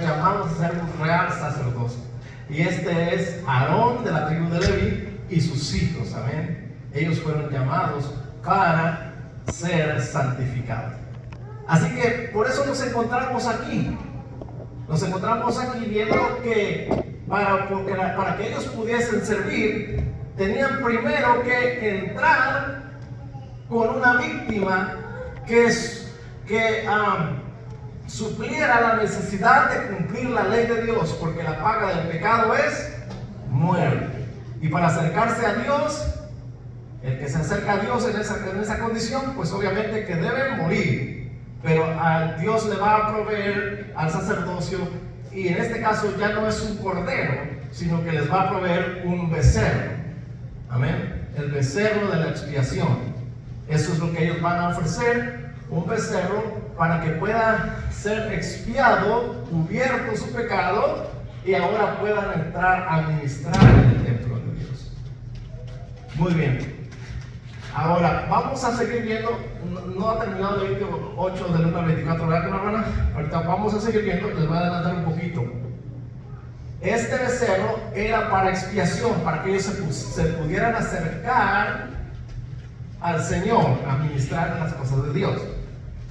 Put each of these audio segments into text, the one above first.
llamados a ser un real sacerdocio. Y este es Aarón de la tribu de Leví y sus hijos, amén. Ellos fueron llamados para ser santificados. Así que por eso nos encontramos aquí. Nos encontramos aquí viendo que para que ellos pudiesen servir, tenían primero que entrar con una víctima que supliera la necesidad de cumplir la ley de Dios, porque la paga del pecado es muerte. Y para acercarse a Dios, el que se acerca a Dios en esa condición, pues obviamente que debe morir. Pero a Dios le va a proveer al sacerdocio, y en este caso ya no es un cordero, sino que les va a proveer un becerro. Amén. El becerro de la expiación. Eso es lo que ellos van a ofrecer, un becerro para que pueda ser expiado, cubierto su pecado, y ahora puedan entrar a ministrar en el templo de Dios. Muy bien. Ahora, vamos a seguir viendo, no ha terminado Levítico 8 del 1 al 24, ¿verdad, hermana? Ahorita vamos a seguir viendo, les voy a adelantar un poquito. Este becerro era para expiación, para que ellos se pudieran acercar al Señor a ministrar las cosas de Dios.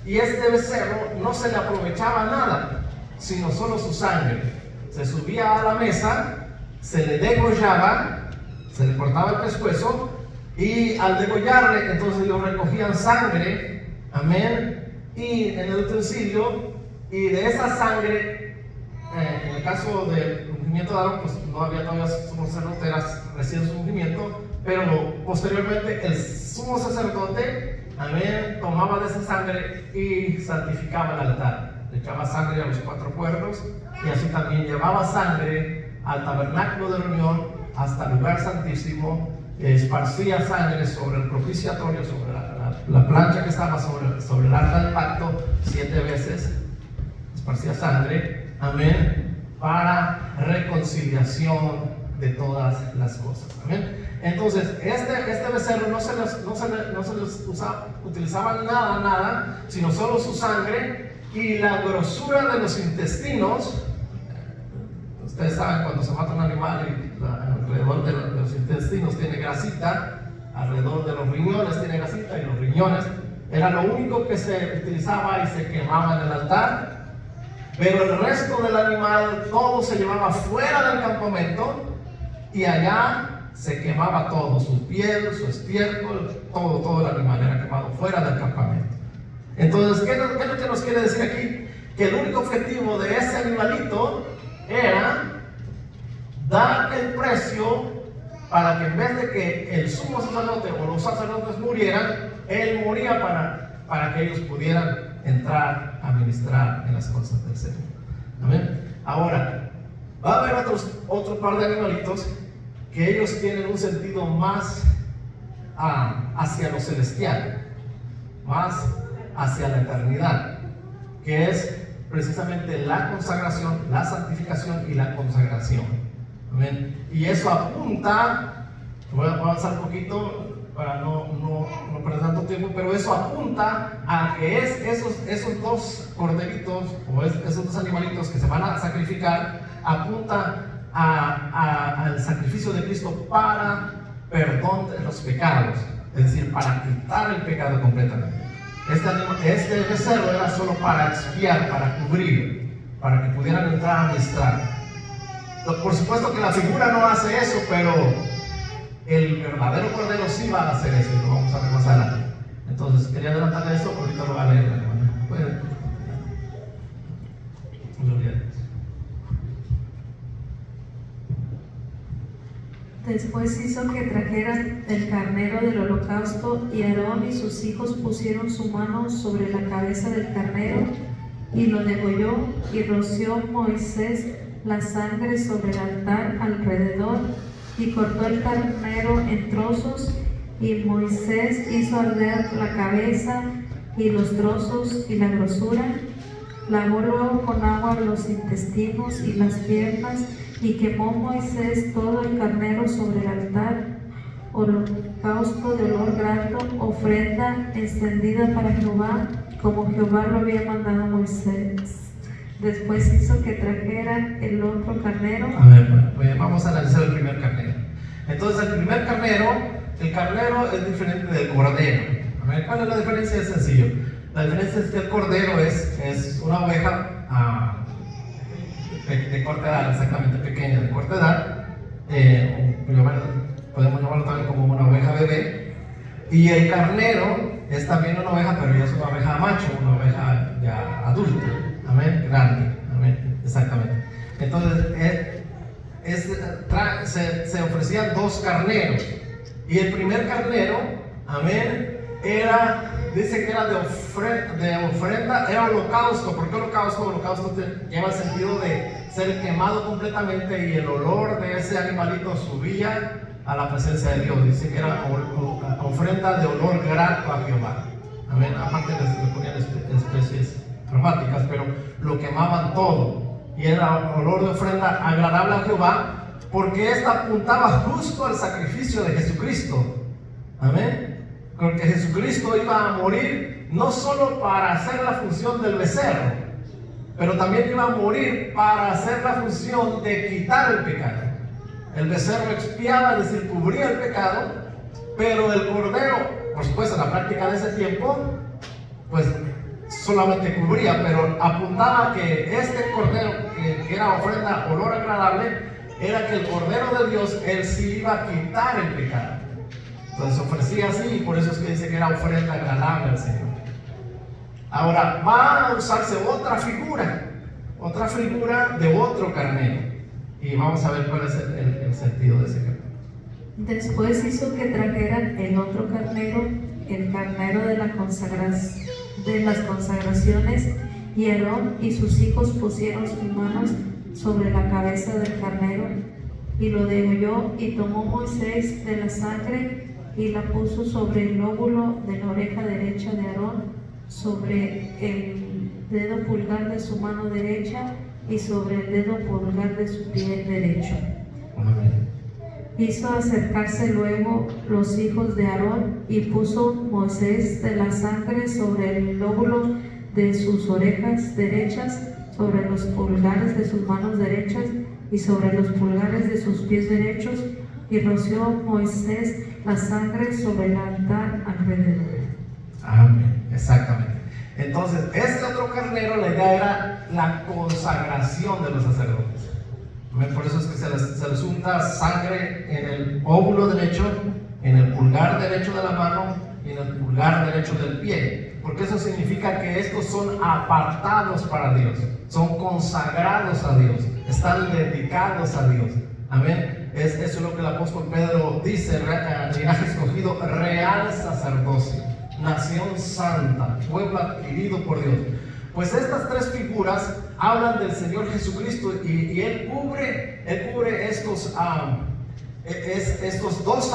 Y este becerro no se le aprovechaba nada, sino solo su sangre. Se subía a la mesa, se le degollaba, se le cortaba el pescuezo, y al degollarle, entonces ellos recogían sangre, amén, y en el utensilio, y de esa sangre, en el caso del ungimiento de Aarón, pues no había todavía sumo sacerdote, era recién su ungimiento, pero posteriormente el sumo sacerdote, amén, tomaba de esa sangre y santificaba el altar. Le echaba sangre a los 4 cuernos, y así también llevaba sangre al tabernáculo de reunión hasta el lugar santísimo. Esparcía sangre sobre el propiciatorio, sobre la plancha que estaba sobre el arca del pacto 7 veces. Esparcía sangre, amén, para reconciliación de todas las cosas, amén. Entonces, este becerro no se les utilizaba nada, sino solo su sangre y la grosura de los intestinos. Ustedes saben, cuando se mata un animal y alrededor de los intestinos tiene grasita, alrededor de los riñones tiene grasita, y los riñones era lo único que se utilizaba y se quemaba en el altar. Pero el resto del animal, todo se llevaba fuera del campamento, y allá se quemaba todo, su piel, su estiércol, todo el animal era quemado fuera del campamento. Entonces, ¿qué es lo que nos quiere decir aquí? Que el único objetivo de ese animalito era dar el precio para que, en vez de que el sumo sacerdote o los sacerdotes murieran, él moría para que ellos pudieran entrar a ministrar en las cosas del Señor. ¿Amén? Ahora, va a haber otro par de animalitos que ellos tienen un sentido más hacia lo celestial, más hacia la eternidad, que es precisamente la consagración, la santificación y la consagración. Amén. Y eso apunta, voy a avanzar un poquito para no perder tanto tiempo, pero eso apunta a que esos 2 corderitos o esos 2 animalitos que se van a sacrificar, apunta al sacrificio de Cristo para perdón de los pecados, es decir, para quitar el pecado completamente. Este becerro era solo para expiar, para cubrir, para que pudieran entrar a ministrar. Por supuesto que la figura no hace eso, pero el verdadero cordero sí va a hacer eso, y lo vamos a ver más adelante. Entonces, quería adelantarle eso, ahorita lo va a leer la hermana. Gloria a Dios. Después hizo que trajeran el carnero del holocausto, y Aarón y sus hijos pusieron su mano sobre la cabeza del carnero y lo degolló, y roció Moisés la sangre sobre el altar alrededor, y cortó el carnero en trozos, y Moisés hizo arder la cabeza y los trozos y la grosura. Lavó luego con agua los intestinos y las piernas, y quemó Moisés todo el carnero sobre el altar, holocausto de olor grato, ofrenda encendida para Jehová, como Jehová lo había mandado a Moisés. Después hizo que trajeran el otro carnero. A ver, pues, vamos a analizar el primer carnero. Entonces, el primer carnero, el carnero es diferente del cordero. A ver, ¿cuál es la diferencia? Es sencillo. La diferencia es que el cordero es una oveja de corta edad, exactamente pequeña, de corta edad. Podemos llamarlo también como una oveja bebé. Y el carnero es también una oveja, pero ya es una oveja macho, una oveja ya adulta. Amén, grande. Amén, exactamente. Entonces, se ofrecían dos carneros. Y el primer carnero, amén, dice que era de ofrenda, era holocausto. ¿Por qué holocausto? Holocausto lleva el sentido de ser quemado completamente y el olor de ese animalito subía a la presencia de Dios. Dice que era ofrenda de olor grato a Jehová. Amén. Aparte le ponían especies aromáticas, pero lo quemaban todo. Y era olor de ofrenda agradable a Jehová, porque esta apuntaba justo al sacrificio de Jesucristo. Amén. Porque Jesucristo iba a morir no solo para hacer la función del becerro, pero también iba a morir para hacer la función de quitar el pecado. El becerro expiaba, es decir, cubría el pecado, pero el cordero, por supuesto, en la práctica de ese tiempo, pues solamente cubría, pero apuntaba que este cordero, que era ofrenda olor agradable, era que el cordero de Dios, él sí iba a quitar el pecado. Entonces ofrecía así, y por eso es que dice que era ofrenda agradable al Señor. Ahora va a usarse otra figura de otro carnero, y vamos a ver cuál es el sentido de ese carnero. Después hizo que trajeran el otro carnero, el carnero de las consagraciones, y Aarón y sus hijos pusieron sus manos sobre la cabeza del carnero, y lo degolló, y tomó Moisés de la sangre y la puso sobre el lóbulo de la oreja derecha de Aarón, sobre el dedo pulgar de su mano derecha y sobre el dedo pulgar de su pie derecho. Amén. Hizo acercarse luego los hijos de Aarón, y puso Moisés de la sangre sobre el lóbulo de sus orejas derechas, sobre los pulgares de sus manos derechas y sobre los pulgares de sus pies derechos, y roció Moisés la sangre sobre el altar alrededor. Amén, exactamente. Entonces, este otro carnero, la idea era la consagración de los sacerdotes. Por eso es que se les unta sangre en el óvulo derecho, en el pulgar derecho de la mano y en el pulgar derecho del pie, porque eso significa que estos son apartados para Dios, son consagrados a Dios, están dedicados a Dios. Amén. Eso es lo que el apóstol Pedro dice: linaje escogido, real sacerdocio, nación santa, pueblo adquirido por Dios. Pues estas tres figuras hablan del Señor Jesucristo, y Él cubre estos dos,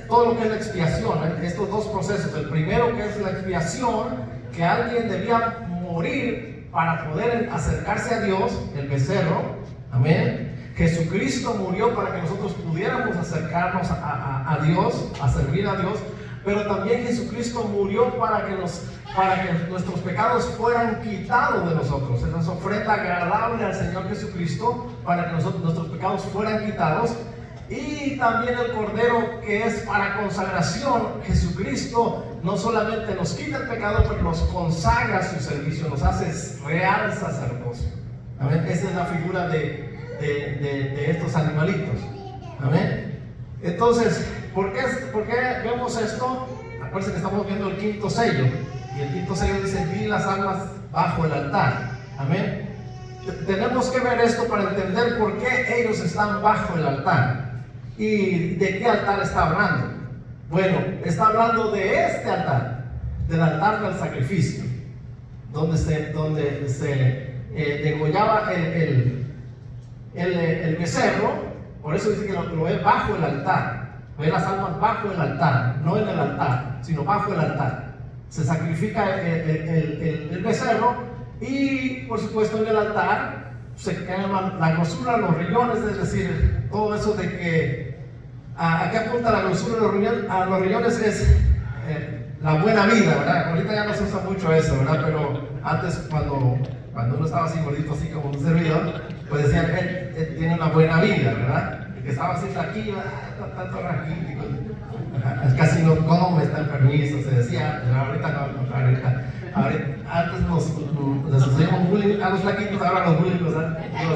todo lo que es la expiación, estos dos procesos. El primero, que es la expiación, que alguien debía morir para poder acercarse a Dios, el becerro. Amén. Jesucristo murió para que nosotros pudiéramos acercarnos a Dios, a servir a Dios, pero también Jesucristo murió para que nuestros pecados fueran quitados de nosotros. Es una ofrenda agradable al Señor Jesucristo para que nuestros pecados fueran quitados. Y también el cordero, que es para consagración. Jesucristo no solamente nos quita el pecado, pero nos consagra su servicio, nos hace real sacerdocio. Amén. Esa es la figura de estos animalitos. Amén. Entonces, ¿por qué vemos esto? Acuérdense que estamos viendo el quinto sello, y el quinto sello dice: vi las almas bajo el altar. Amén. Tenemos que ver esto para entender por qué ellos están bajo el altar. ¿Y de qué altar está hablando? Bueno, está hablando de este altar, del altar del sacrificio, donde se degollaba el becerro. Por eso dice que lo ve bajo el altar. Ve las almas bajo el altar, no en el altar, sino bajo el altar. Se sacrifica el becerro, y por supuesto en el altar se queman la grosura, los riñones, es decir, todo eso de que ¿a qué apunta la grosura de los riñones? A los riñones es la buena vida, ¿verdad? Ahorita ya no se usa mucho eso, ¿verdad? Pero antes, cuando cuando uno estaba así gordito, así como un servidor, pues decían, él tiene una buena vida, ¿verdad? El que estaba así flaquillo, tanto raquítico, casi no come, está enfermizo, se decía, pero ahorita no, antes nos hacíamos bullying a los flaquitos, ahora los bullying, los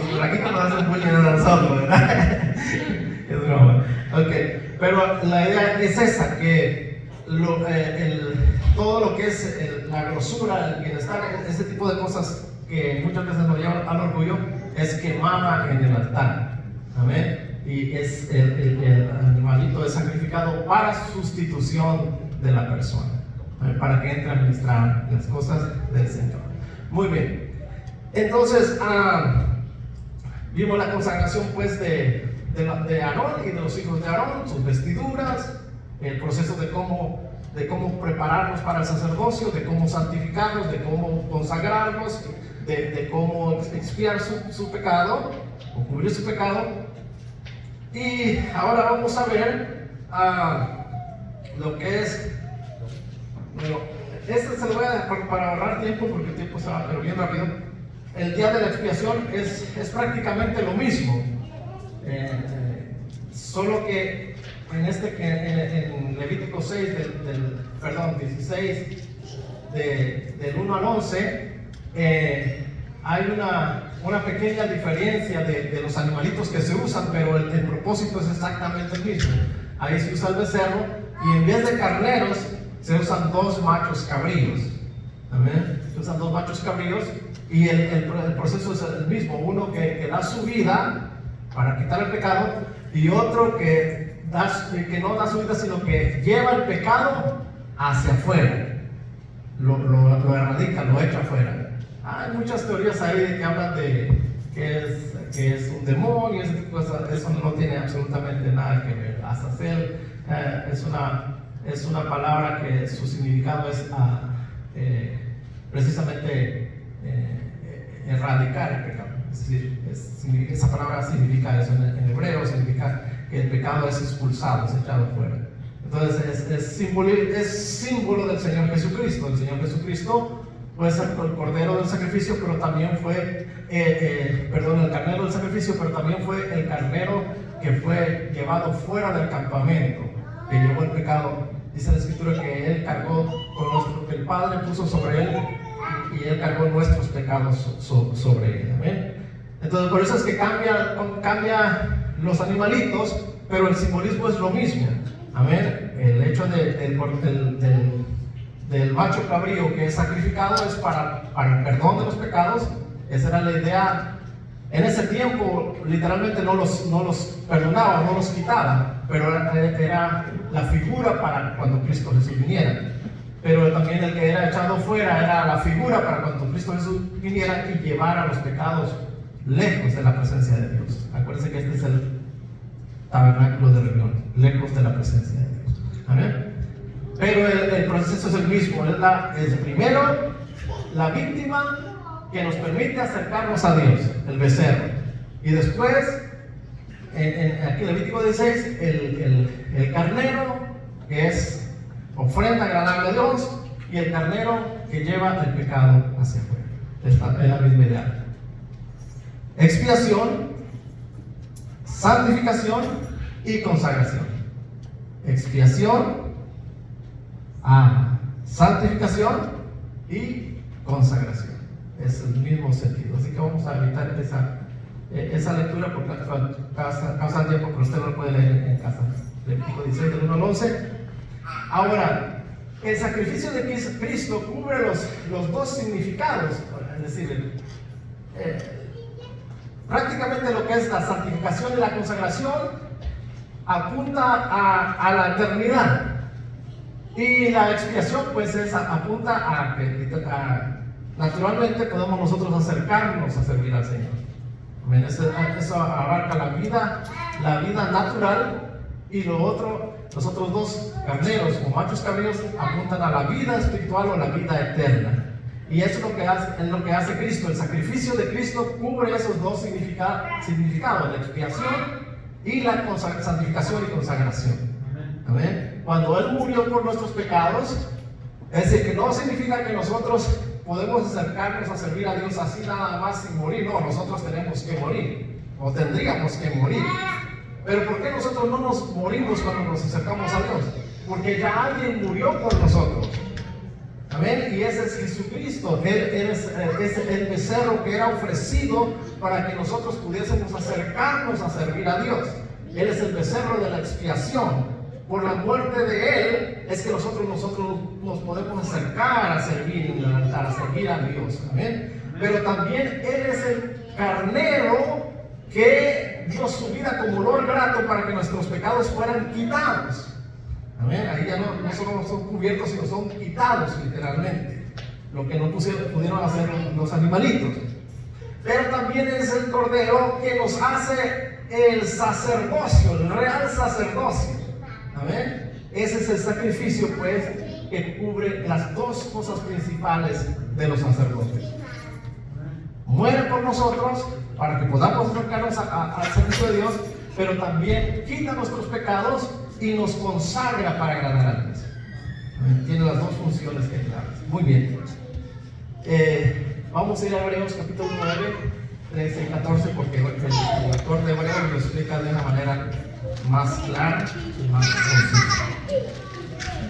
flaquitos nos hacen bullying a nosotros, ¿verdad? Es broma. Ok, pero la idea es esa, que todo lo que es la grosura, el bienestar, ese tipo de cosas que muchas veces nos llevan al orgullo, es quemada en el altar. Amén. Y es el animalito es sacrificado para sustitución de la persona, para que entre a administrar las cosas del Señor. Muy bien. Entonces, vimos la consagración pues de Aarón y de los hijos de Aarón, sus vestiduras, el proceso de cómo prepararlos para el sacerdocio, de cómo santificarlos, de cómo consagrarlos, de cómo expiar su pecado o cubrir su pecado. Y ahora vamos a ver lo que es, bueno, este se lo voy a dejar para ahorrar tiempo porque el tiempo se va pero bien rápido. El día de la expiación es prácticamente lo mismo, solo que en Levítico 6, 16, del 1 al 11, hay una pequeña diferencia de los animalitos que se usan, pero el propósito es exactamente el mismo. Ahí se usa el becerro y en vez de carneros se usan 2 machos cabríos. ¿Amén? Se usan 2 machos cabríos y el proceso es el mismo. Uno que da su vida para quitar el pecado y otro que no da su vida, sino que lleva el pecado hacia afuera, lo erradica, lo echa afuera. Hay muchas teorías ahí de que hablan de que es un demonio, ese tipo de cosas. Eso no tiene absolutamente nada que ver. Azazel es una palabra que su significado es precisamente erradicar el pecado. Es decir, esa palabra significa eso en hebreo, significa que el pecado es expulsado, es echado fuera. Entonces es símbolo del Señor Jesucristo. El Señor Jesucristo puede ser el cordero del sacrificio, pero también fue, el carnero del sacrificio, pero también fue el carnero que fue llevado fuera del campamento, que llevó el pecado. Dice la Escritura que Él cargó que el Padre puso sobre Él y Él cargó nuestros pecados sobre Él. ¿Amén? Entonces, por eso es que cambia los animalitos, pero el simbolismo es lo mismo. Amén. El hecho del macho cabrío que es sacrificado es para el perdón de los pecados. Esa era la idea. En ese tiempo literalmente no los perdonaba, no los quitaba, pero era la figura para cuando Cristo Jesús viniera. Pero también el que era echado fuera era la figura para cuando Cristo Jesús viniera y llevara los pecados lejos de la presencia de Dios. Acuérdense que este es el tabernáculo de reunión, lejos de la presencia de Dios. Amén. Pero el proceso es el mismo. Es primero la víctima que nos permite acercarnos a Dios, el becerro. Y después, aquí en Levítico 16, el carnero, que es ofrenda agradable a Dios, y el carnero que lleva el pecado hacia afuera. Es la misma idea. Expiación, santificación y consagración. Expiación, santificación y consagración. Es el mismo sentido. Así que vamos a evitar esa lectura porque causa tiempo, pero usted lo puede leer en casa. Levítico 16, del 1 al 11. Ahora, el sacrificio de Cristo cubre los dos significados. Es decir, prácticamente lo que es la santificación y la consagración apunta a la eternidad. Y la expiación pues apunta a que naturalmente podemos nosotros acercarnos a servir al Señor. Amén. Eso abarca la vida natural, y los otros 2 carneros o machos cabríos apuntan a la vida espiritual o la vida eterna. Y eso es lo que hace Cristo. El sacrificio de Cristo cubre esos 2 significados, la expiación y la santificación y consagración. Amén. Cuando Él murió por nuestros pecados, es decir, que no significa que nosotros podemos acercarnos a servir a Dios así nada más sin morir. No, nosotros tenemos que morir, o tendríamos que morir. Pero ¿por qué nosotros no nos morimos cuando nos acercamos a Dios? Porque ya alguien murió por nosotros. Amén. Y ese es Jesucristo. Él es el becerro que era ofrecido para que nosotros pudiésemos acercarnos a servir a Dios. Él es el becerro de la expiación. Por la muerte de Él es que nosotros nos podemos acercar a servir a Dios. Amén. Pero también Él es el carnero que dio su vida como olor grato para que nuestros pecados fueran quitados. Amén. Ahí ya no solo son cubiertos, sino son quitados literalmente. Lo que no pudieron hacer los animalitos. Pero también es el cordero que nos hace el sacerdocio, el real sacerdocio. Amén. Ese es el sacrificio, pues, que cubre las dos cosas principales de los sacerdotes. Muere por nosotros para que podamos acercarnos al servicio de Dios, pero también quita nuestros pecados y nos consagra para agradar a Dios. Tiene las dos funciones que claras. Muy bien. Vamos a ir a Hebreos capítulo 9, 13 y 14, porque el autor de Hebreos lo explica de una manera más clara y más concisa.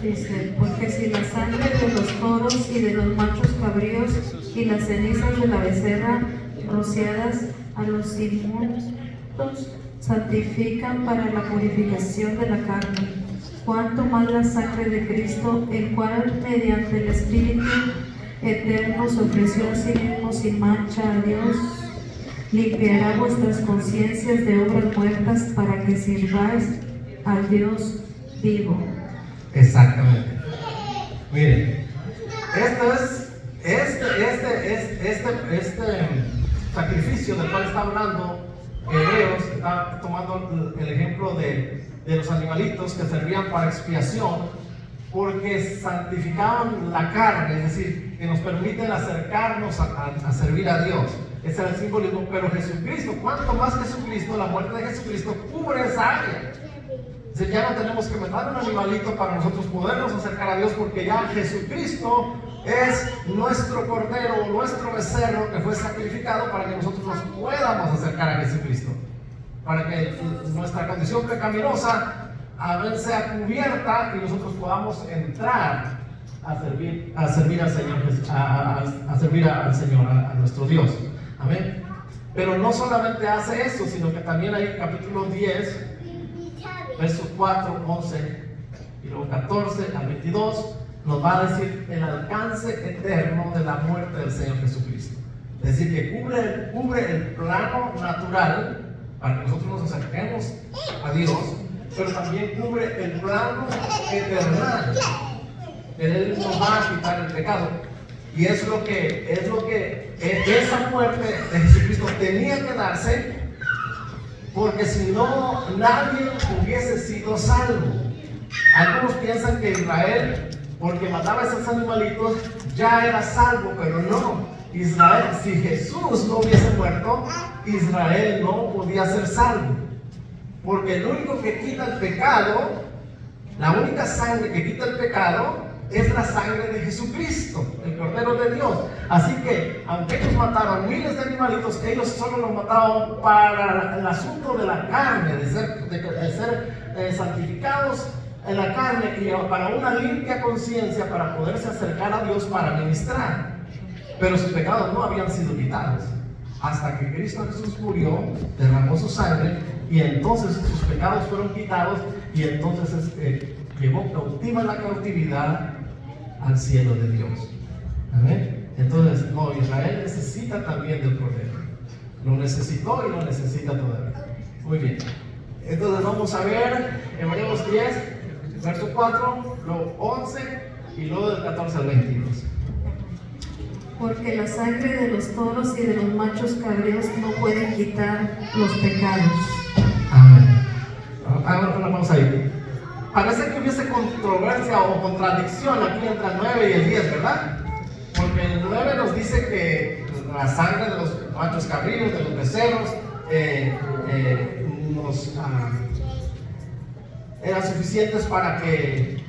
Dice, porque si la sangre de los toros y de los machos cabríos y las cenizas de la becerra rociadas a los inmundos santifican para la purificación de la carne, cuanto más la sangre de Cristo, el cual mediante el Espíritu eterno se ofreció a sí mismo sin mancha a Dios, limpiará vuestras conciencias de obras muertas para que sirváis al Dios vivo. Exactamente. Miren, este sacrificio del cual está hablando Hebreos, está tomando el ejemplo de los animalitos que servían para expiación, porque santificaban la carne, es decir, que nos permiten acercarnos a servir a Dios. Ese era el simbolismo. Pero Jesucristo, cuanto más Jesucristo, la muerte de Jesucristo cubre esa área. Es decir, ya no tenemos que matar un animalito para nosotros podernos acercar a Dios, porque ya Jesucristo es nuestro cordero, nuestro becerro que fue sacrificado para que nosotros nos podamos acercar a Jesucristo, para que nuestra condición pecaminosa sea cubierta y nosotros podamos entrar a servir al Señor, a servir al Señor, a nuestro Dios. Amén. Pero no solamente hace eso, sino que también hay capítulo 10, versos 4, 11 y luego 14 al 22, nos va a decir el alcance eterno de la muerte del Señor Jesucristo. Es decir, que cubre el plano natural para que nosotros nos acerquemos a Dios, pero también cubre el plano eternal. Él nos va a quitar el pecado. Y es lo que esa muerte de Jesucristo tenía que darse, porque si no, nadie hubiese sido salvo. Algunos piensan que Israel, porque mataba a esos animalitos, ya era salvo, pero no. Israel, si Jesús no hubiese muerto, Israel no podía ser salvo. Porque el único que quita el pecado, la única sangre que quita el pecado, es la sangre de Jesucristo, el Cordero de Dios. Así que, aunque ellos mataron miles de animalitos, ellos solo los mataron para el asunto de la carne, de ser santificados en la carne, y para una limpia conciencia, para poderse acercar a Dios para ministrar. Pero sus pecados no habían sido quitados hasta que Cristo Jesús murió, derramó su sangre, y entonces sus pecados fueron quitados, y entonces llevó cautiva la cautividad al cielo de Dios. Amén. Entonces, no, Israel necesita también del Cordero. Lo necesitó y lo necesita todavía. Muy bien. Entonces vamos a ver Hebreos 10, verso 4, luego 11 y luego del 14 al 22. Porque la sangre de los toros y de los machos cabríos no pueden quitar los pecados. Amén. Ahora vamos a ir. Parece que hubiese controversia o contradicción aquí entre el 9 y el 10, ¿verdad? Porque el 9 nos dice que la sangre de los machos cabríos, de los becerros, eran suficientes para que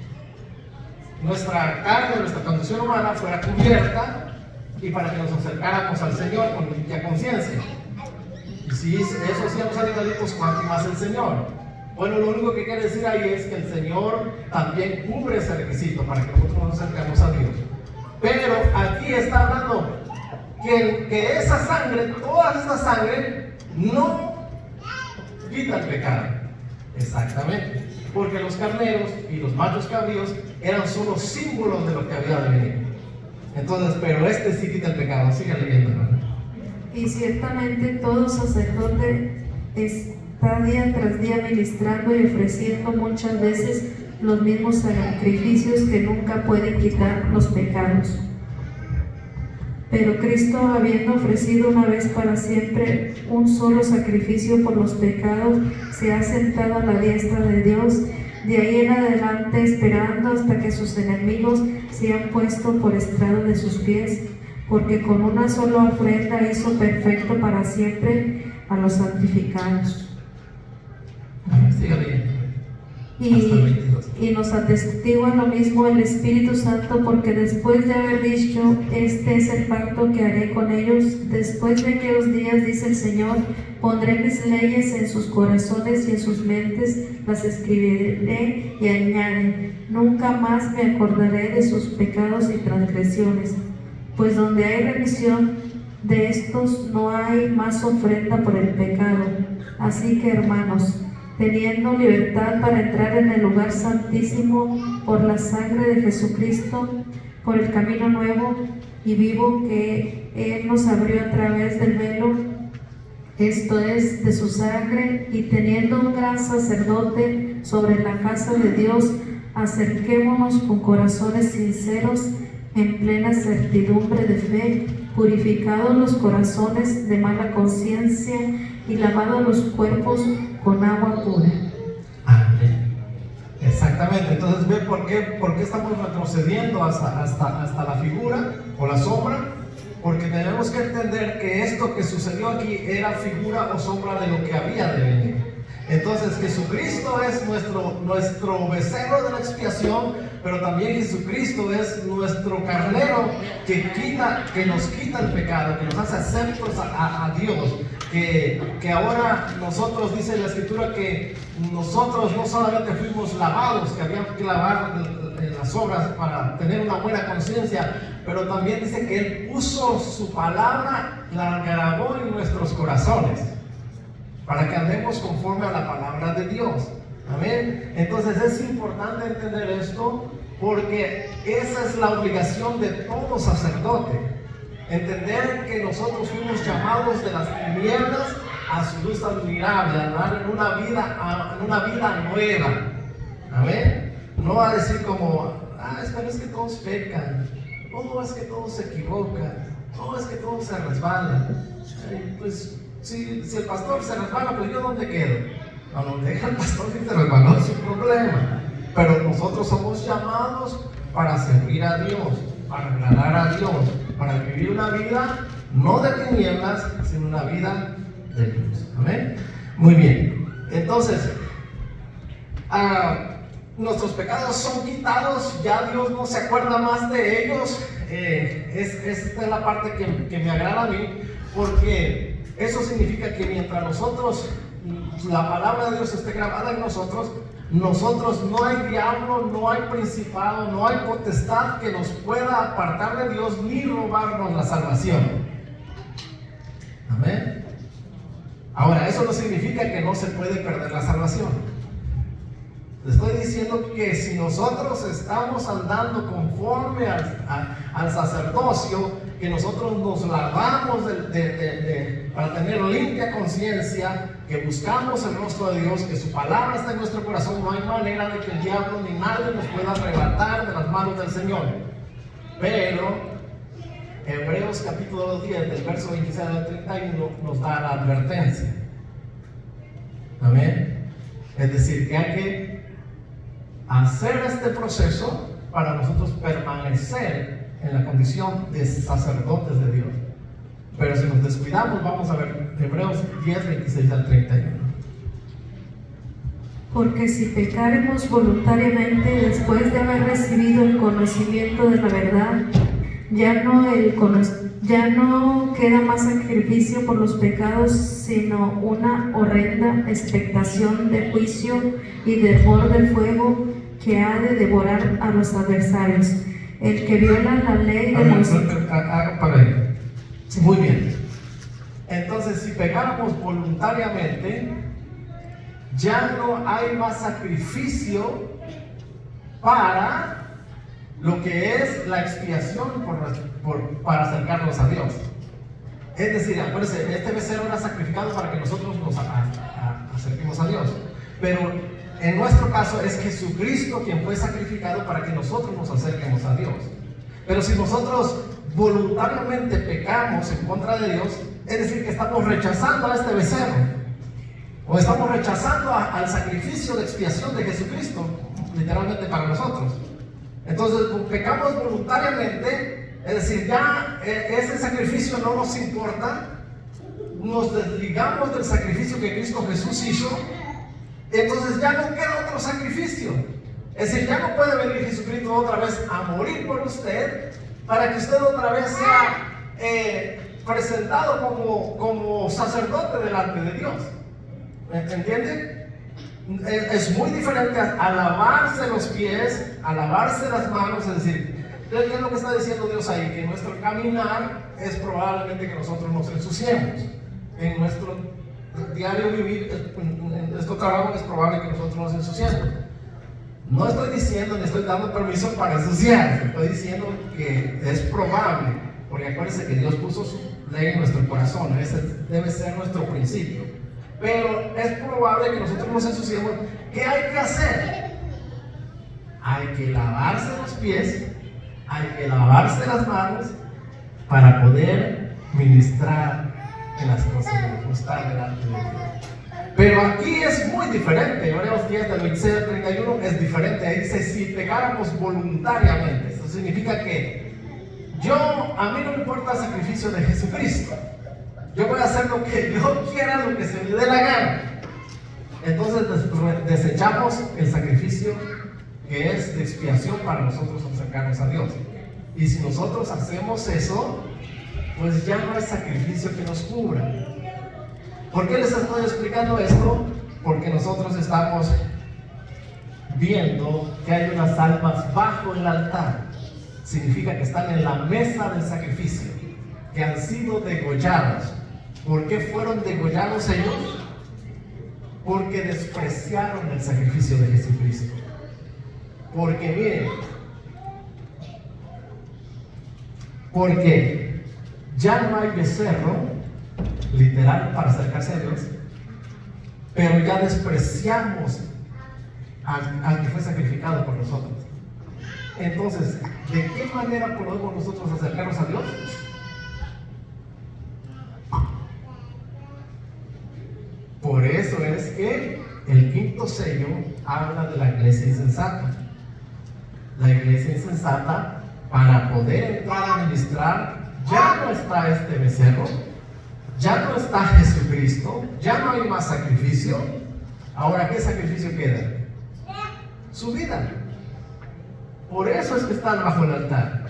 nuestra carne, nuestra condición humana fuera cubierta y para que nos acercáramos al Señor con limpia conciencia. Y si esos hacíamos animalitos, ¿cuánto más el Señor? Bueno, lo único que quiere decir ahí es que el Señor también cubre ese requisito para que nosotros nos acerquemos a Dios. Pero aquí está hablando que esa sangre, toda esta sangre, no quita el pecado. Exactamente. Porque los carneros y los machos cabríos eran solo símbolos de lo que había de venir. Entonces, pero este sí quita el pecado. Sigue leyendo, hermano. Y ciertamente todo sacerdote está día tras día ministrando y ofreciendo muchas veces los mismos sacrificios que nunca pueden quitar los pecados. Pero Cristo, habiendo ofrecido una vez para siempre un solo sacrificio por los pecados, se ha sentado a la diestra de Dios, de ahí en adelante esperando hasta que sus enemigos sean puestos por estrado de sus pies, porque con una sola ofrenda hizo perfecto para siempre a los santificados. Y nos atestigua lo mismo el Espíritu Santo, porque después de haber dicho, este es el pacto que haré con ellos, después de aquellos días, dice el Señor, pondré mis leyes en sus corazones y en sus mentes las escribiré, y añade, nunca más me acordaré de sus pecados y transgresiones, pues donde hay remisión de estos no hay más ofrenda por el pecado. Así que, hermanos, teniendo libertad para entrar en el lugar santísimo por la sangre de Jesucristo, por el camino nuevo y vivo que Él nos abrió a través del velo, esto es, de su sangre, y teniendo un gran sacerdote sobre la casa de Dios, acerquémonos con corazones sinceros, en plena certidumbre de fe, purificados los corazones de mala conciencia y lavados los cuerpos con agua pura. Amén. Exactamente. Entonces, ¿ve por qué estamos retrocediendo hasta la figura o la sombra? Porque tenemos que entender que esto que sucedió aquí era figura o sombra de lo que había de venir. Entonces, Jesucristo es nuestro becerro de la expiación, pero también Jesucristo es nuestro carnero que nos quita el pecado, que nos hace aceptos a Dios. Que ahora nosotros, dice la Escritura, que nosotros no solamente fuimos lavados, que habíamos que lavar en las obras para tener una buena conciencia, pero también dice que Él puso su palabra, la grabó en nuestros corazones, para que andemos conforme a la palabra de Dios. Amén. Entonces es importante entender esto, porque esa es la obligación de todo sacerdote. Entender que nosotros fuimos llamados de las tinieblas a su luz admirable, a andar en una vida nueva. Amén. No va a decir como, es que todos pecan, es que todos se equivocan, es que todos se resbalan. Pues si el pastor se resbala, pues yo ¿dónde quedo? No deja el pastor si se resbaló, es su problema. Pero nosotros somos llamados para servir a Dios, para agradar a Dios, para vivir una vida no de tinieblas, sino una vida de luz. Amén. Muy bien. Entonces, nuestros pecados son quitados, ya Dios no se acuerda más de ellos. Esta es la parte que me agrada a mí, porque eso significa que mientras nosotros, la palabra de Dios esté grabada en nosotros no hay diablo, no hay principado, no hay potestad que nos pueda apartar de Dios ni robarnos la salvación. Amén. Ahora, eso no significa que no se puede perder la salvación. Le estoy diciendo que si nosotros estamos andando conforme al sacerdocio, que nosotros nos lavamos para tener limpia conciencia, que buscamos el rostro de Dios, que su palabra está en nuestro corazón, no hay manera de que el diablo ni nadie nos pueda arrebatar de las manos del Señor. Pero Hebreos capítulo 10, del verso 26 al 31, nos da la advertencia. Amén. Es decir, que hay que hacer este proceso para nosotros permanecer en la condición de sacerdotes de Dios. Pero si nos descuidamos, vamos a ver Hebreos 10, 26 al 31. Porque si pecaremos voluntariamente después de haber recibido el conocimiento de la verdad, ya no el Ya no queda más sacrificio por los pecados, sino una horrenda expectación de juicio y de hervor de fuego que ha de devorar a los adversarios. El que viola la ley de Moisés. Para ahí. Muy bien. Entonces, si pecáramos voluntariamente, ya no hay más sacrificio para lo que es la expiación para acercarnos a Dios. Es decir, acuérdense, este becerro era sacrificado para que nosotros nos acerquemos a Dios. Pero en nuestro caso es Jesucristo quien fue sacrificado para que nosotros nos acerquemos a Dios. Pero si nosotros voluntariamente pecamos en contra de Dios, es decir, que estamos rechazando a este becerro, o estamos rechazando al sacrificio de expiación de Jesucristo, literalmente para nosotros. Entonces, pecamos voluntariamente, es decir, ya ese sacrificio no nos importa, nos desligamos del sacrificio que Cristo Jesús hizo, entonces ya no queda otro sacrificio. Es decir, ya no puede venir Jesucristo otra vez a morir por usted para que usted otra vez sea presentado como sacerdote delante de Dios. ¿Entiende? Es muy diferente a lavarse los pies, a lavarse las manos. Es decir, ¿qué es lo que está diciendo Dios ahí? Que en nuestro caminar es probablemente que nosotros nos ensuciemos. En nuestro diario vivir, en nuestro trabajo es probable que nosotros nos ensuciemos. No estoy diciendo ni estoy dando permiso para ensuciarse, estoy diciendo que es probable, porque acuérdense que Dios puso su ley en nuestro corazón, ese debe ser nuestro principio. Pero es probable que nosotros nos ensuciemos. ¿Qué hay que hacer? Hay que lavarse los pies, hay que lavarse las manos para poder ministrar en las cosas de Dios, estar delante de Dios. Pero aquí es muy diferente. Hebreos 10 del 26 al 31 es diferente. Ahí dice, si pecáramos voluntariamente, eso significa que a mí no me importa el sacrificio de Jesucristo. Yo voy a hacer lo que yo quiera, lo que se me dé la gana. Entonces desechamos el sacrificio que es de expiación para nosotros acercarnos a Dios. Y si nosotros hacemos eso, pues ya no hay sacrificio que nos cubra. ¿Por qué les estoy explicando esto? Porque nosotros estamos viendo que hay unas almas bajo el altar. Significa que están en la mesa del sacrificio, que han sido degollados. ¿Por qué fueron degollados ellos? Porque despreciaron el sacrificio de Jesucristo. Porque miren, porque ya no hay becerro literal para acercarse a Dios, pero ya despreciamos al que fue sacrificado por nosotros. Entonces, ¿de qué manera podemos nosotros acercarnos a Dios? Por eso es que el quinto sello habla de la iglesia insensata. La iglesia insensata, para poder entrar a ministrar, ya no está este becerro, ya no está Jesucristo, ya no hay más sacrificio. Ahora, ¿qué sacrificio queda? Su vida. Por eso es que están bajo el altar.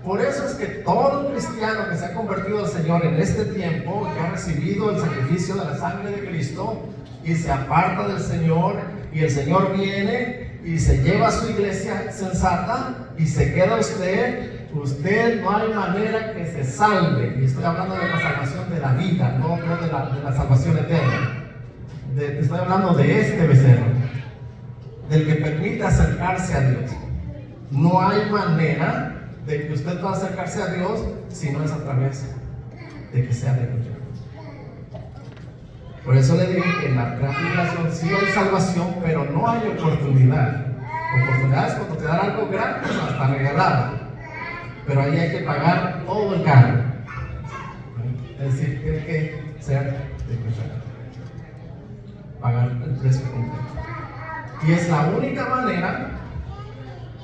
Por eso es que todo cristiano que se ha convertido al Señor en este tiempo, que ha recibido el sacrificio de la sangre de Cristo y se aparta del Señor, y el Señor viene y se lleva a su iglesia sensata y se queda usted no hay manera que se salve. Y estoy hablando de la salvación de la vida, no de la salvación eterna. Estoy hablando de este becerro, del que permite acercarse a Dios. No hay manera de que usted pueda acercarse a Dios si no es a través de que sea degollado. Por eso le digo que en la tribulación sí hay salvación, pero no hay oportunidad. Oportunidades cuando te dan algo gratis, hasta regalado. Pero ahí hay que pagar todo el cargo. Es decir, tiene que ser degollado, pagar el precio completo. Y es la única manera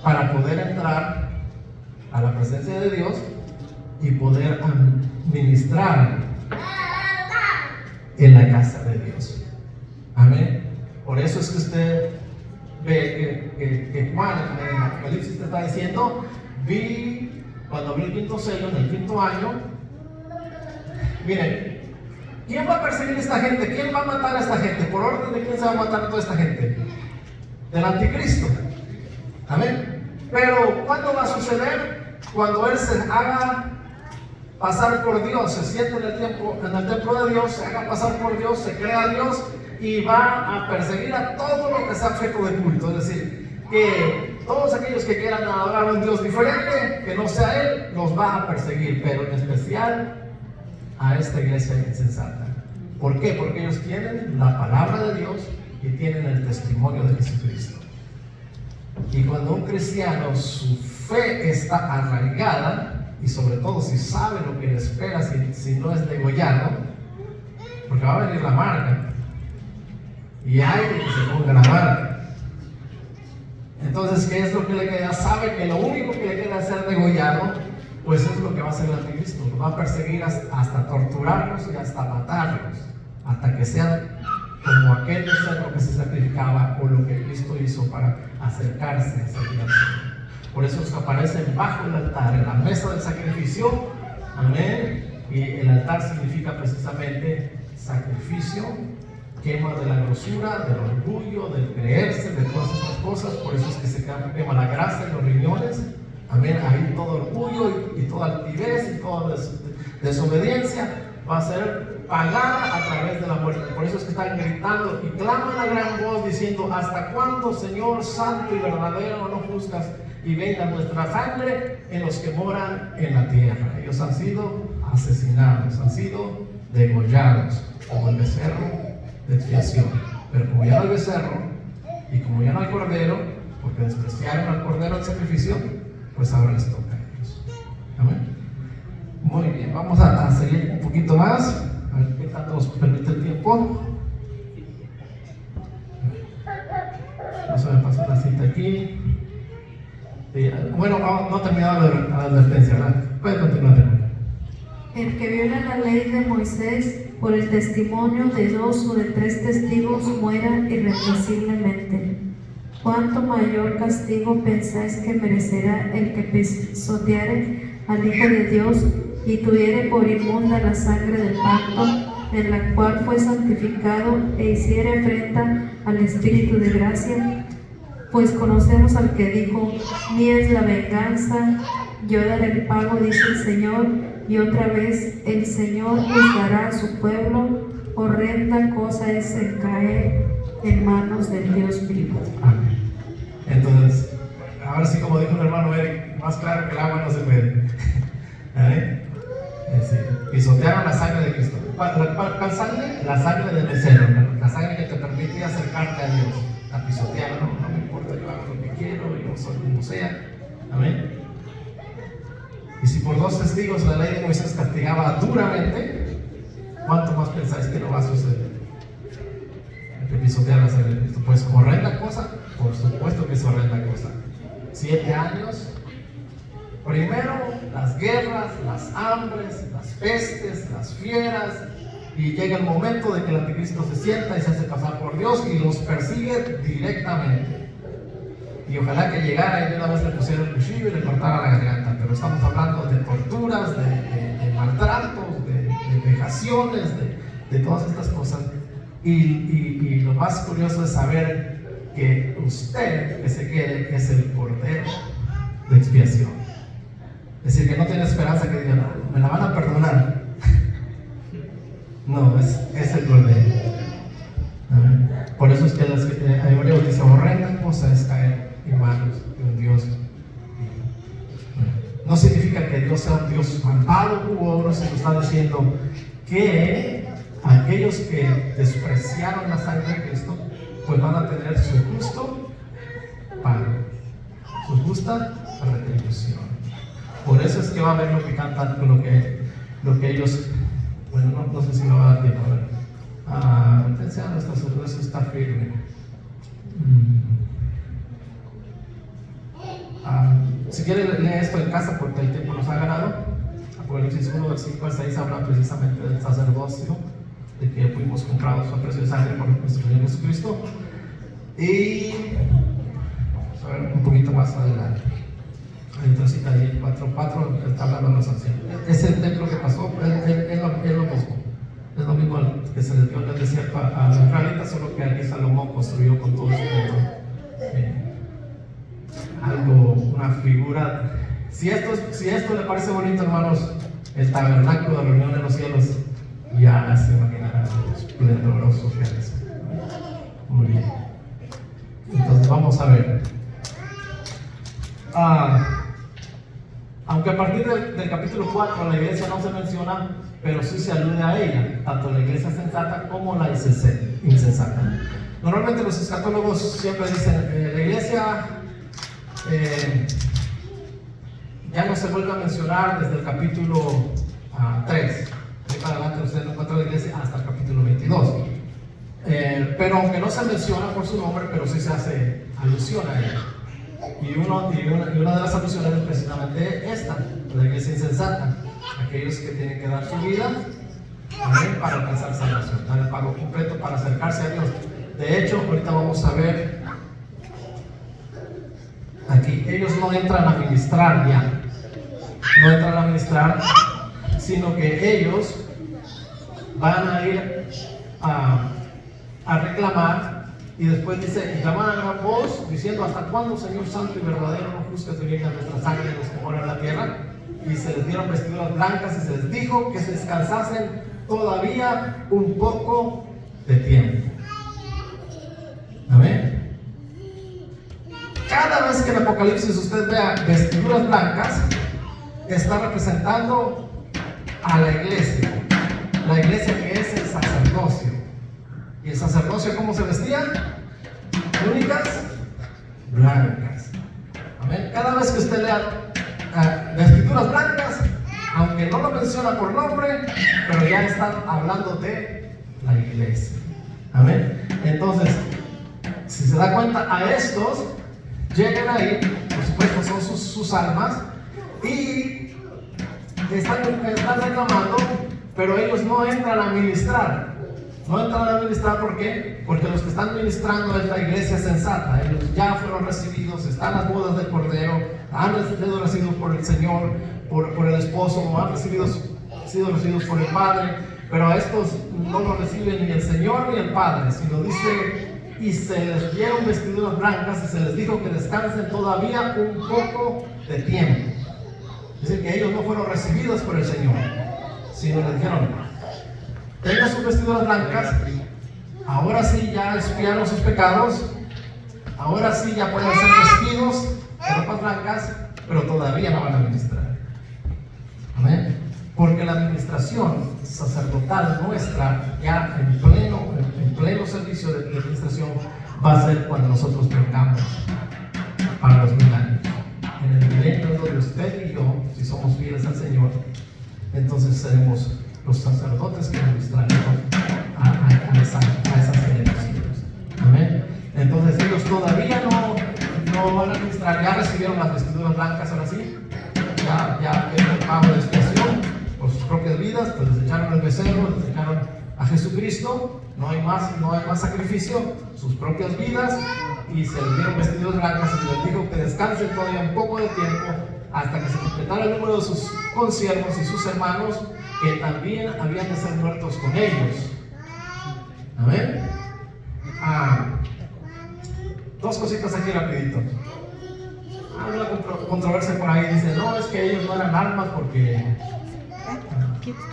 para poder entrar a la presencia de Dios y poder ministrar en la casa de Dios. Amén. Por eso es que usted ve que Juan en el Apocalipsis te está diciendo: vi cuando abrió el quinto sello, en el quinto año, miren, ¿quién va a perseguir a esta gente? ¿Quién va a matar a esta gente? ¿Por orden de quién se va a matar a toda esta gente? Del anticristo. Amén. Pero ¿cuándo va a suceder? Cuando él se haga pasar por Dios, se siente en el templo de Dios, se haga pasar por Dios, se crea Dios y va a perseguir a todo lo que sea objeto de culto. Es decir, que todos aquellos que quieran adorar a un Dios diferente, que no sea Él, los va a perseguir, pero en especial a esta iglesia insensata. ¿Por qué? Porque ellos tienen la palabra de Dios y tienen el testimonio de Jesucristo. Y cuando un cristiano, su fe está arraigada, y sobre todo si sabe lo que le espera, si no es degollado, porque va a venir la marca, y hay que se ponga la marca. Entonces, ¿qué es lo que le queda? Sabe que lo único que le queda es ser degollado, pues es lo que va a hacer el anticristo. Lo va a perseguir hasta torturarlos y hasta matarlos, hasta que sean como aquel becerro que se sacrificaba o lo que Cristo hizo para acercarse a esa vida. Por eso es que aparecen bajo el altar, en la mesa del sacrificio. Amén. Y el altar significa precisamente sacrificio, quema de la grosura, del orgullo, del creerse, de todas estas cosas. Por eso es que se quema la grasa en los riñones. Amén. Ahí todo orgullo y toda altivez y toda desobediencia va a ser pagada a través de la muerte. Por eso es que están gritando y claman a gran voz diciendo: ¿hasta cuándo, Señor santo y verdadero, no juzgas y venga nuestra sangre en los que moran en la tierra? Ellos han sido asesinados, han sido degollados como el becerro de expiación. Pero como ya no hay becerro y como ya no hay cordero, porque despreciaron al cordero del sacrificio, pues ahora les toca a ellos. Amén. Muy bien, vamos a seguir un poquito más. A ver qué tanto nos permite el tiempo. No se me pasó la cita aquí. Bueno, no he terminado la advertencia, ¿verdad? Puede continuar. El que viola la ley de Moisés por el testimonio de 2 o de 3 testigos muera irrepresiblemente. ¿Cuánto mayor castigo pensáis que merecerá el que pisoteare al Hijo de Dios y tuviere por inmunda la sangre del pacto, en la cual fue santificado, e hiciere afrenta al Espíritu de gracia? Pues conocemos al que dijo: mía es la venganza, yo daré el pago, dice el Señor. Y otra vez, el Señor juzgará a su pueblo. Horrenda cosa es el caer en manos del Dios vivo. Amén. Entonces, ahora sí, como dijo el hermano Eric, más claro que el agua no se puede. ¿Eh? Pisotearon la sangre de Cristo. ¿Cuál sangre? La sangre del becerro, la sangre que te permite acercarte a Dios. La pisotearon, no me importa, yo hago lo que quiero, yo soy como sea. Amén. Y si por 2 testigos la ley de Moisés castigaba duramente, ¿cuánto más pensáis que no va a suceder? El que pisotea la sangre de Cristo. Pues horrenda cosa, por supuesto que es horrenda cosa. 7 años. Primero las guerras, las hambres, las pestes, las fieras, y llega el momento de que el anticristo se sienta y se hace pasar por Dios y los persigue directamente. Y ojalá que llegara y de una vez le pusiera el cuchillo y le cortara la garganta. Pero estamos hablando de torturas, de maltratos, de vejaciones, de todas estas cosas. Y lo más curioso es saber que usted, que se quede, es el cordero de expiación. Es decir, que no tiene esperanza que diga: no, me la van a perdonar. No, es el cordero. Por eso es que hay Hebreos dice: horrenda cosa es caer en manos de un Dios. No significa que Dios sea un Dios malvado u obro, sino está diciendo que aquellos que despreciaron la sangre de Cristo, pues van a tener su justo pago, su justa retribución. Por eso es que va a haber lo que cantan, lo que ellos, bueno, no sé si me va a dar tiempo. Atención a nuestra salud, eso está firme. Si quieren leer esto en casa porque el tiempo nos ha ganado. Apocalipsis 1, del 5 al 6 habla precisamente del sacerdocio, de que fuimos comprados a precio de sangre por nuestro Señor Jesucristo. Y vamos a ver un poquito más adelante. Hay otra cita ahí, 4:4, está hablando de los ancianos. Ese templo que pasó es lo mismo. Es lo mismo que se les dio en el desierto a los israelitas, solo que aquí Salomón construyó con todo esto algo, una figura. Si esto le parece bonito, hermanos, el tabernáculo de reunión en los cielos, ya se imaginarán lo esplendoroso que es. Muy bien. Entonces vamos a ver. Aunque a partir del capítulo 4 la iglesia no se menciona, pero sí se alude a ella, tanto la iglesia sensata como la insensata. Normalmente los escatólogos siempre dicen, la iglesia ya no se vuelve a mencionar desde el capítulo 3. De para adelante usted no encuentra la iglesia hasta el capítulo 22. Pero aunque no se menciona por su nombre, pero sí se hace alusión a ella. Y una de las alusiones es precisamente esta, la iglesia insensata, aquellos que tienen que dar su vida también para alcanzar salvación, dar el pago completo para acercarse a Dios. De hecho, ahorita vamos a ver aquí, ellos no entran a ministrar ya, no entran a ministrar, sino que ellos van a ir a reclamar. Y después dice, y llaman a gran voz, diciendo, ¿hasta cuándo, Señor Santo y verdadero, no juzgas y vengas nuestra sangre de los que moran en la tierra? Y se les dieron vestiduras blancas y se les dijo que se descansasen todavía un poco de tiempo. Amén. Cada vez que en Apocalipsis usted vea vestiduras blancas, está representando a la iglesia que es el sacerdocio. ¿Y el sacerdocio cómo se vestía? Túnicas blancas. Amén. Cada vez que usted lea vestiduras blancas, aunque no lo menciona por nombre, pero ya están hablando de la iglesia. Amén. Entonces, si se da cuenta, a estos llegan ahí, por supuesto son sus almas, y están reclamando, pero ellos no entran a ministrar. No entran a ministrar, ¿por qué? Porque los que están ministrando es la iglesia sensata. Ellos ya fueron recibidos, están las bodas del Cordero, han sido recibidos por el Señor, por el esposo, han sido recibidos por el Padre, pero a estos no lo reciben ni el Señor ni el Padre, sino dice, y se les dieron vestiduras blancas y se les dijo que descansen todavía un poco de tiempo. Es decir, que ellos no fueron recibidos por el Señor, sino les dijeron, tengan sus vestiduras blancas, ahora sí ya expiaron sus pecados, ahora sí ya pueden ser vestidos de ropas blancas, pero todavía no van a ministrar. Amén. Porque la administración sacerdotal nuestra, ya en pleno servicio de administración, va a ser cuando nosotros tengamos para los 1000 años. En el milenio donde usted y yo, si somos fieles al Señor, entonces seremos los sacerdotes que ministraremos a esas generaciones. Amén. Entonces ellos todavía no van a ministrar, ya recibieron las vestiduras blancas, ahora sí, ya el pago de expiación por sus propias vidas, pues les echaron el becerro, les echaron a Jesucristo, no hay más sacrificio, sus propias vidas, y se les dieron vestiduras blancas y les dijo que descansen todavía un poco de tiempo hasta que se completara el número de sus consiervos y sus hermanos, que también habían de ser muertos con ellos. Amén. Dos cositas aquí rapidito. Hay una controversia por ahí, dice, no, es que ellos no eran almas porque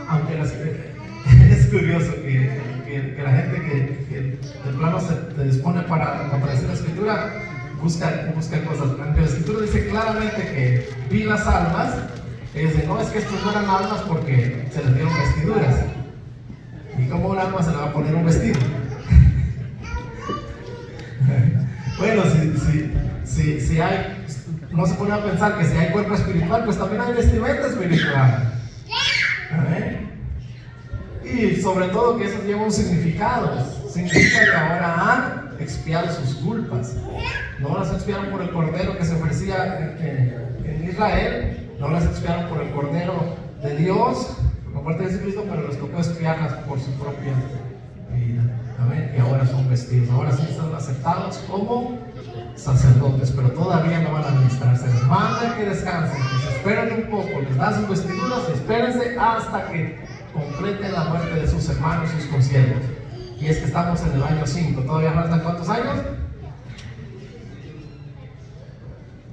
aunque es curioso que la gente que de plano se dispone para decir la escritura busca cosas. Aunque la escritura dice claramente que vi las almas, dice, no, es que estos no eran almas porque se les dieron vestiduras. ¿Y cómo un alma se le va a poner un vestido? Bueno, si hay, no se pone a pensar que si hay cuerpo espiritual, pues también hay vestimenta espiritual. ¿Amén? Y sobre todo que eso lleva un significado. Significa que ahora han expiado sus culpas. No las expiaron por el cordero que se ofrecía en Israel, no las expiaron por el cordero de Dios, por parte de Jesucristo, pero les tocó expiarlas por su propia vida. Amén. Y ahora ahora son vestidos, ahora sí están aceptados como sacerdotes, pero todavía no van a administrar. Se les manda que descansen, que se esperen un poco, les dan sus vestiduras y espérense hasta que completen la muerte de sus hermanos, sus consiervos. Y es que estamos en el año 5, ¿todavía faltan cuántos años?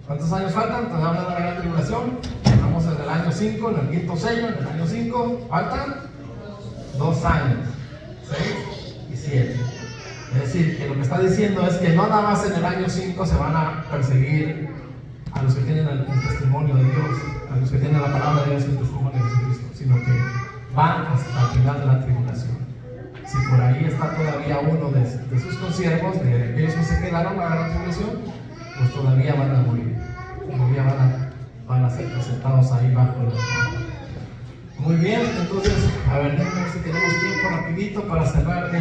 ¿Cuántos años faltan? Todavía hablando de la gran tribulación. Estamos en el año 5, en el quinto sello, en el año 5, faltan 2 años, 6 y 7. Es decir, que lo que está diciendo es que no nada más en el año 5 se van a perseguir a los que tienen el testimonio de Dios, a los que tienen la palabra de Dios y el testimonio de Jesucristo, sino que van hasta el final de la tribulación. Si por ahí está todavía uno de sus consiervos, de aquellos que se quedaron a la tribulación, pues todavía van a morir, todavía van a ser presentados ahí bajo el altar. Muy bien, entonces, a ver, déjenme ver si tenemos tiempo rapidito para cerrar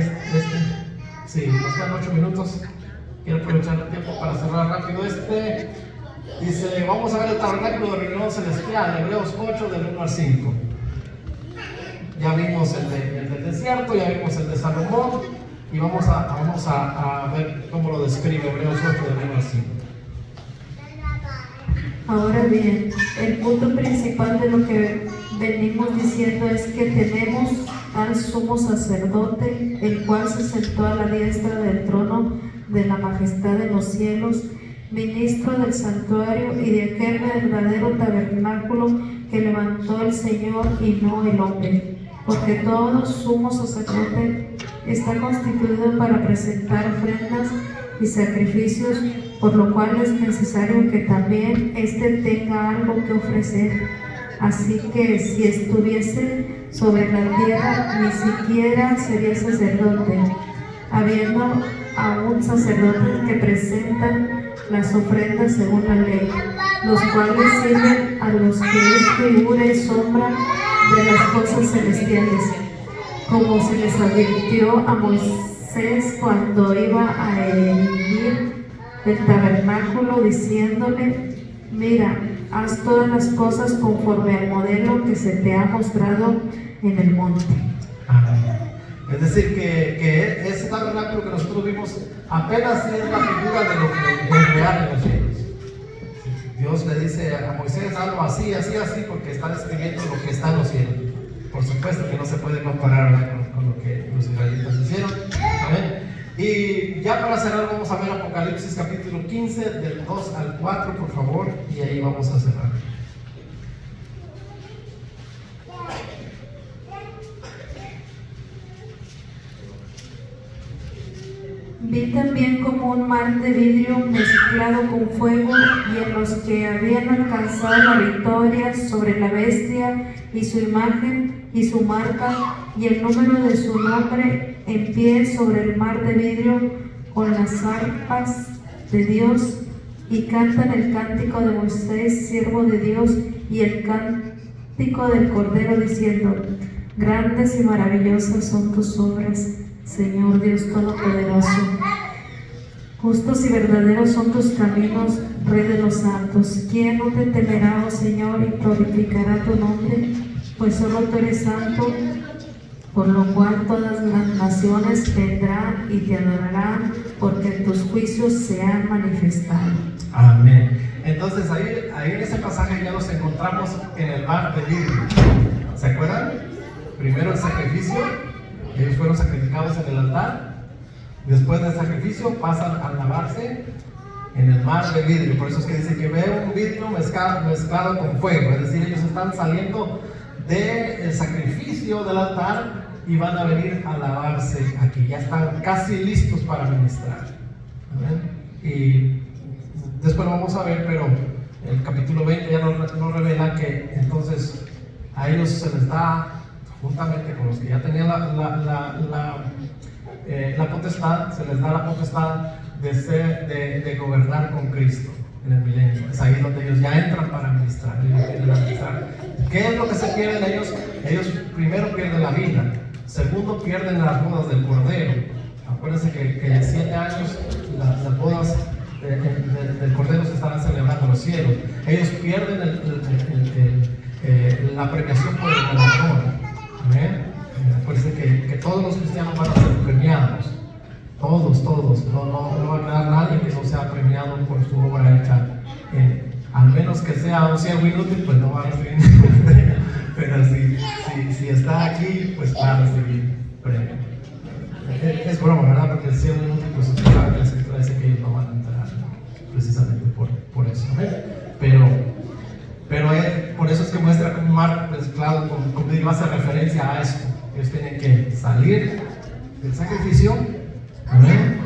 sí, nos quedan 8 minutos. Quiero aprovechar el tiempo para cerrar rápido dice, vamos a ver el tabernáculo de reunión celestial, Hebreos 8 del 1 al 5. Ya vimos el del desierto, ya vimos el de Salomón, y vamos a ver cómo lo describe Hebreos 8 del 1 al 5. Ahora bien, el punto principal de lo que venimos diciendo es que tenemos al sumo sacerdote, el cual se sentó a la diestra del trono de la majestad de los cielos, ministro del santuario y de aquel verdadero tabernáculo que levantó el Señor y no el hombre, porque todo sumo sacerdote está constituido para presentar ofrendas y sacrificios, por lo cual es necesario que también éste tenga algo que ofrecer. Así que si estuviese sobre la tierra, ni siquiera sería sacerdote, habiendo aún sacerdotes que presentan las ofrendas según la ley, los cuales sirven a los que es figura y sombra de las cosas celestiales, como se les advirtió a Moisés cuando iba a erigir el tabernáculo, diciéndole: mira, haz todas las cosas conforme al modelo que se te ha mostrado en el monte. Amén. Es decir, que ese tabernáculo que nosotros vimos apenas es la figura de lo que es real en los cielos. Dios le dice a Moisés algo así, porque está describiendo lo que está en los cielos. Por supuesto que no se puede comparar con lo que los israelitas hicieron. Amén. Y ya para cerrar vamos a ver Apocalipsis capítulo 15 del 2 al 4, por favor, y ahí vamos a cerrar. Vi también como un mar de vidrio mezclado con fuego, y en los que habían alcanzado la victoria sobre la bestia y su imagen y su marca y el número de su nombre, en pie sobre el mar de vidrio con las arpas de Dios, y cantan el cántico de Moisés, siervo de Dios, y el cántico del Cordero, diciendo: grandes y maravillosas son tus obras, Señor Dios Todopoderoso. Justos y verdaderos son tus caminos, Rey de los santos. ¿Quién no te temerá, oh Señor, y glorificará tu nombre? Pues solo tú eres santo, por lo cual todas las naciones vendrán y te adorarán, porque tus juicios se han manifestado. Amén. Entonces ahí en ese pasaje ya nos encontramos en el mar de vidrio. ¿Se acuerdan? Primero el sacrificio, ellos fueron sacrificados en el altar. Después del sacrificio pasan a lavarse en el mar de vidrio. Por eso es que dice que ve un vidrio mezclado con fuego. Es decir, ellos están saliendo del sacrificio del altar y van a venir a lavarse aquí. Ya están casi listos para ministrar. ¿Amén? Y después lo vamos a ver, pero el capítulo 20 ya nos revela que entonces a ellos se les da, juntamente con los que ya tenían la potestad, se les da la potestad de gobernar con Cristo en el milenio. Es ahí donde ellos ya entran para administrar. ¿Qué es lo que se pierden ellos? Ellos primero pierden la vida, segundo pierden las bodas del Cordero. Acuérdense que en 7 años las bodas del Cordero se estarán celebrando en los cielos. Ellos pierden la premiación por el galardón. Acuérdense que todos los cristianos van a ser premiados. no va a quedar nadie que no sea premiado por su obra hecha. Al menos que sea un siervo inútil, pues no va a recibir ningún premio. Pero si está aquí, pues va a recibir premio. Es broma, ¿verdad? Porque el siervo inútil, pues usted sabe que la escritura dice que ellos no van a entrar, precisamente por eso. Pero por eso es que muestra como Marco, pues claro, como digo, hace referencia a esto. Ellos tienen que salir del sacrificio, ¿amén?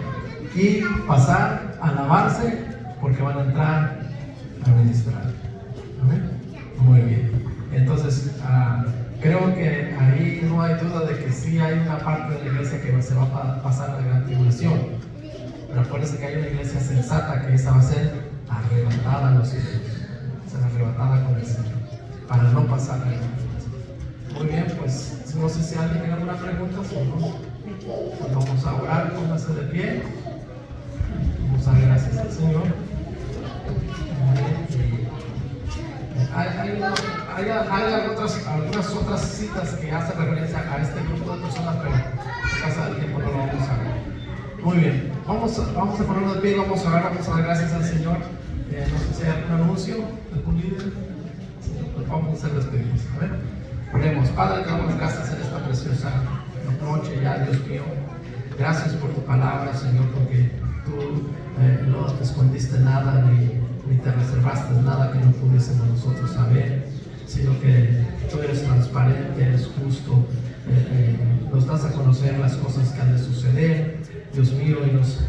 Y pasar a lavarse, porque van a entrar a ministrar. ¿Amén? Muy bien. Entonces, creo que ahí no hay duda de que sí hay una parte de la iglesia que se va a pasar a la gran tribulación. Pero acuérdense que hay una iglesia sensata que esa va a ser arrebatada a los cielos. Será arrebatada con el Señor, para no pasar a la gran tribulación. Muy bien, pues no sé si alguien tiene alguna pregunta, si no, pues vamos a orar, pónganse de pie. Vamos a dar gracias al Señor. Hay algunas otras citas que hacen referencia a este grupo de personas, pero en casa del tiempo no lo vamos a ver. Muy bien, vamos a ponernos de pie y vamos a orar, vamos a dar gracias al Señor. No sé si hay algún anuncio, algún líder. Pues vamos a hacer despedidos. Oremos. Padre, te damos gracias en esta preciosa noche ya, Dios mío. Gracias por tu palabra, Señor, porque tú no te escondiste nada ni te reservaste nada que no pudiésemos nosotros saber, sino que tú eres transparente, eres justo, nos das a conocer las cosas que han de suceder, Dios mío, y nos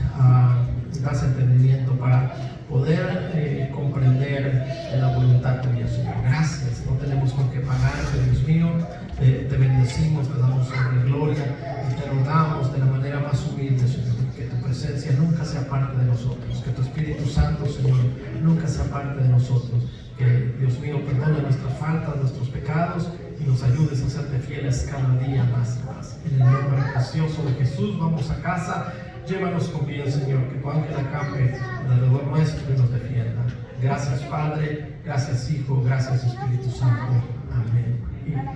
das entendimiento para poder comprender la voluntad tuya, Señor. Gracias, no tenemos con qué pagarte, Dios mío. Te bendecimos, te damos honra y gloria y te rogamos de la manera más humilde, Señor, que tu presencia nunca sea parte de nosotros, que tu Espíritu Santo, Señor, nunca sea parte de nosotros, que Dios mío perdone nuestras faltas, nuestros pecados y nos ayudes a serte fieles cada día más y más. En el nombre precioso de Jesús vamos a casa. Llévanos con bien, Señor, que tu ángel acampe alrededor nuestro y nos defienda. Gracias, Padre, gracias, Hijo, gracias, Espíritu Santo. Amén y amén.